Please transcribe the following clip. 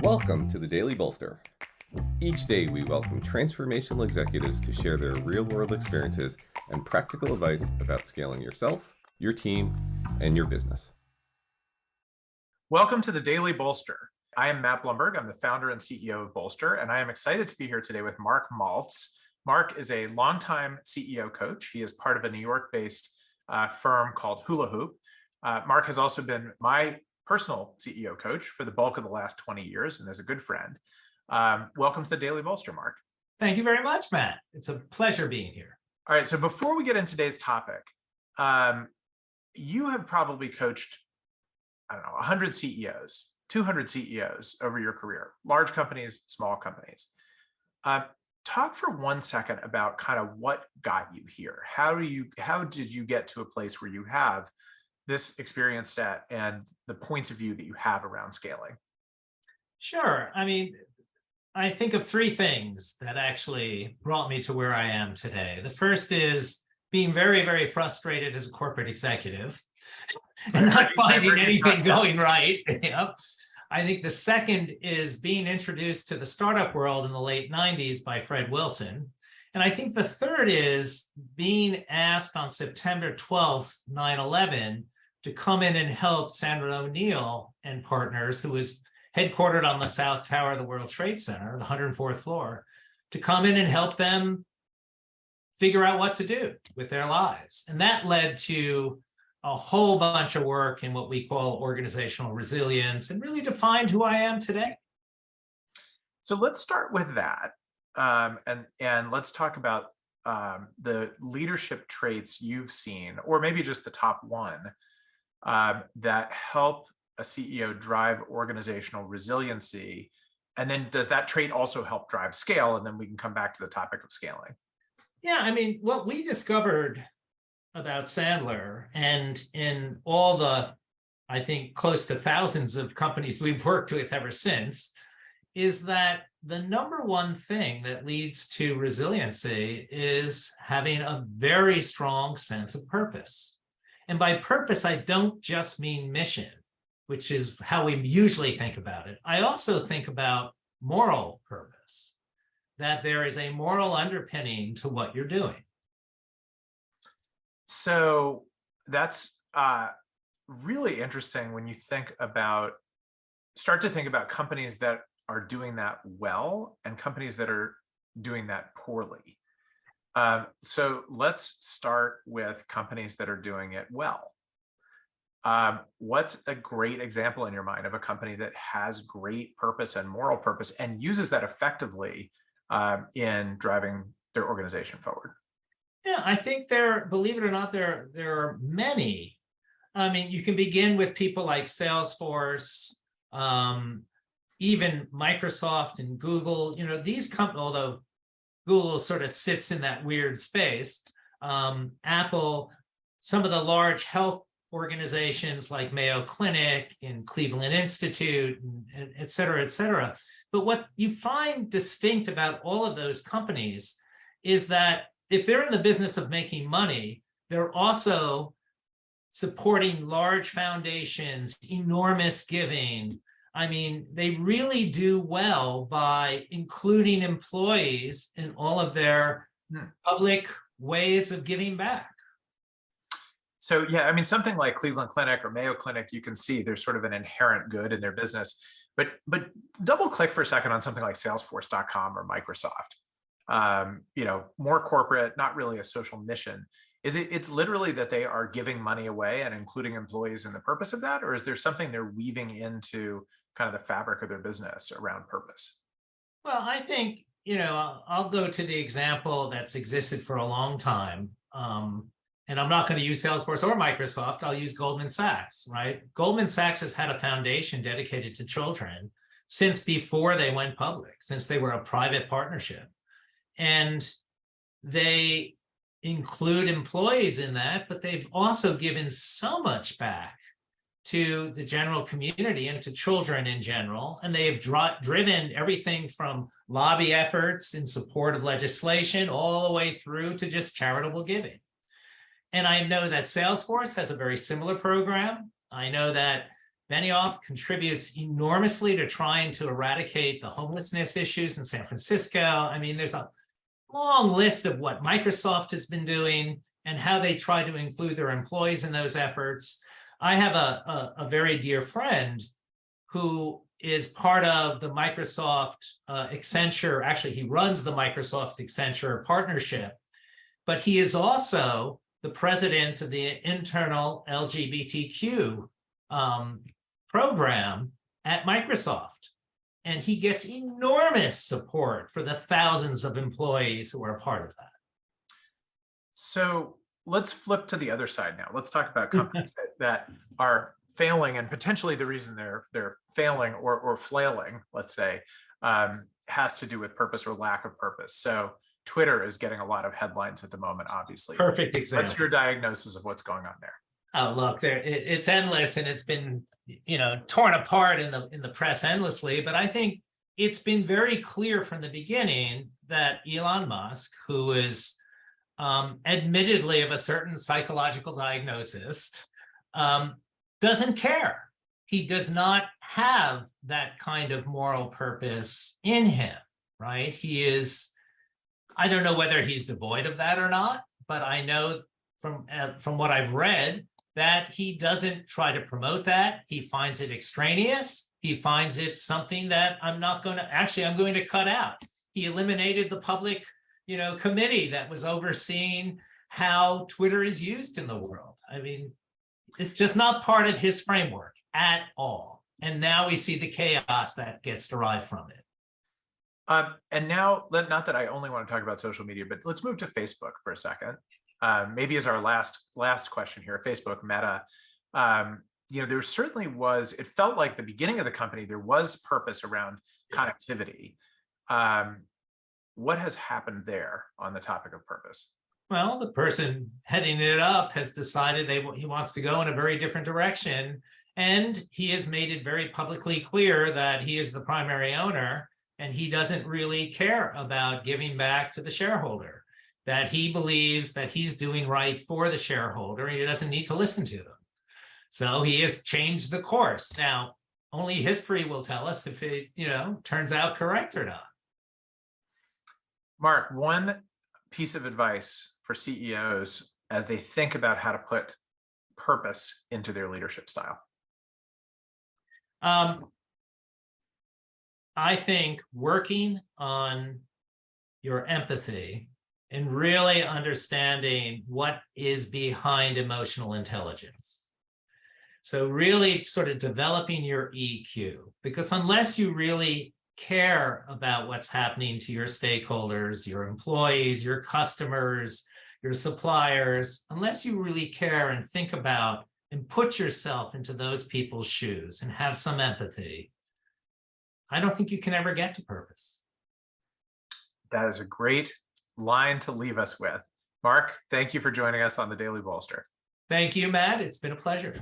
Welcome to the Daily Bolster. Each day we welcome transformational executives to share their real-world experiences and practical advice about scaling yourself, your team, and your business. Welcome to the Daily Bolster. I am Matt Blumberg. I'm the founder and CEO of Bolster, and I am excited to be here today with Marc Maltz. Marc is a longtime CEO coach. He is part of a New York-based firm called Hula Hoop. Marc has also been my personal CEO coach for the bulk of the last 20 years and is a good friend. Welcome to the Daily Bolster, Marc. Thank you very much, Matt. It's a pleasure being here. All right, so before we get into today's topic, you have probably coached, 100 CEOs, 200 CEOs over your career, large companies, small companies. Talk for 1 second about kind of what got you here. How did you get to a place where you have this experience set and the points of view that you have around scaling? Sure. I think of three things that actually brought me to where I am today. The first is being very, very frustrated as a corporate executive and not finding anything going right. Yep. I think the second is being introduced to the startup world in the late 90s by Fred Wilson. And I think the third is being asked on September 12th, 9/11, to come in and help Sandra O'Neill and partners, who is headquartered on the South Tower of the World Trade Center, the 104th floor, to come in and help them figure out what to do with their lives. And that led to a whole bunch of work in what we call organizational resilience and really defined who I am today. So let's start with that. And let's talk about the leadership traits you've seen, or maybe just the top one, that help a CEO drive organizational resiliency. And then does that trait also help drive scale? And then we can come back to the topic of scaling. Yeah, what we discovered about Sandler, and in all the, I think, close to thousands of companies we've worked with ever since, is that the number one thing that leads to resiliency is having a very strong sense of purpose. And by purpose, I don't just mean mission, which is how we usually think about it. I also think about moral purpose, that there is a moral underpinning to what you're doing. So that's really interesting when you start to think about companies that are doing that well and companies that are doing that poorly. So let's start with companies that are doing it well. What's a great example in your mind of a company that has great purpose and moral purpose and uses that effectively in driving their organization forward? Yeah, I think believe it or not, there are many. You can begin with people like Salesforce, even Microsoft and Google. These companies, although Google sort of sits in that weird space, Apple, some of the large health organizations like Mayo Clinic and Cleveland Institute, and et cetera, et cetera. But what you find distinct about all of those companies is that if they're in the business of making money, they're also supporting large foundations, enormous giving. They really do well by including employees in all of their public ways of giving back. So yeah, something like Cleveland Clinic or Mayo Clinic, you can see there's sort of an inherent good in their business. But double click for a second on something like Salesforce.com or Microsoft. More corporate, not really a social mission. It's literally that they are giving money away and including employees in the purpose of that, or is there something they're weaving into kind of the fabric of their business around purpose? Well, I think, I'll go to the example that's existed for a long time. And I'm not going to use Salesforce or Microsoft. I'll use Goldman Sachs, right? Goldman Sachs has had a foundation dedicated to children since before they went public, since they were a private partnership. And they include employees in that, but they've also given so much back to the general community and to children in general. And they have driven everything from lobby efforts in support of legislation all the way through to just charitable giving. And I know that Salesforce has a very similar program. I know that Benioff contributes enormously to trying to eradicate the homelessness issues in San Francisco. I mean, there's a long list of what Microsoft has been doing and how they try to include their employees in those efforts. I have a very dear friend who is part of the Microsoft Accenture. Actually, he runs the Microsoft Accenture partnership, but he is also the president of the internal LGBTQ program at Microsoft. And he gets enormous support for the thousands of employees who are a part of that. So let's flip to the other side now. Let's talk about companies that are failing, and potentially the reason they're failing or flailing, let's say, has to do with purpose or lack of purpose. So Twitter is getting a lot of headlines at the moment, obviously. Perfect example. What's your diagnosis of what's going on there? Oh, look, it's endless, and it's been, torn apart in the press endlessly. But I think it's been very clear from the beginning that Elon Musk, who is admittedly of a certain psychological diagnosis, doesn't care. He does not have that kind of moral purpose in him, right? He is, I don't know whether he's devoid of that or not, but I know from what I've read that he doesn't try to promote that. He finds it extraneous. He finds it something that I'm going to cut out. He eliminated the public, committee that was overseeing how Twitter is used in the world. I mean, it's just not part of his framework at all. And now we see the chaos that gets derived from it. And now, not that I only want to talk about social media, but let's move to Facebook for a second. Maybe as our last question here, Facebook, Meta. There certainly was, it felt like the beginning of the company, there was purpose around connectivity. What has happened there on the topic of purpose? Well, the person heading it up has decided he wants to go in a very different direction. And he has made it very publicly clear that he is the primary owner and he doesn't really care about giving back to the shareholder, that he believes that he's doing right for the shareholder and he doesn't need to listen to them. So he has changed the course. Now, only history will tell us if it, turns out correct or not. Mark, one piece of advice for CEOs as they think about how to put purpose into their leadership style. I think working on your empathy and really understanding what is behind emotional intelligence. So really sort of developing your EQ, because unless you really care about what's happening to your stakeholders, your employees, your customers, your suppliers, unless you really care and think about and put yourself into those people's shoes and have some empathy, I don't think you can ever get to purpose. That is a great line to leave us with. Mark, thank you for joining us on the Daily Bolster. Thank you, Matt. It's been a pleasure.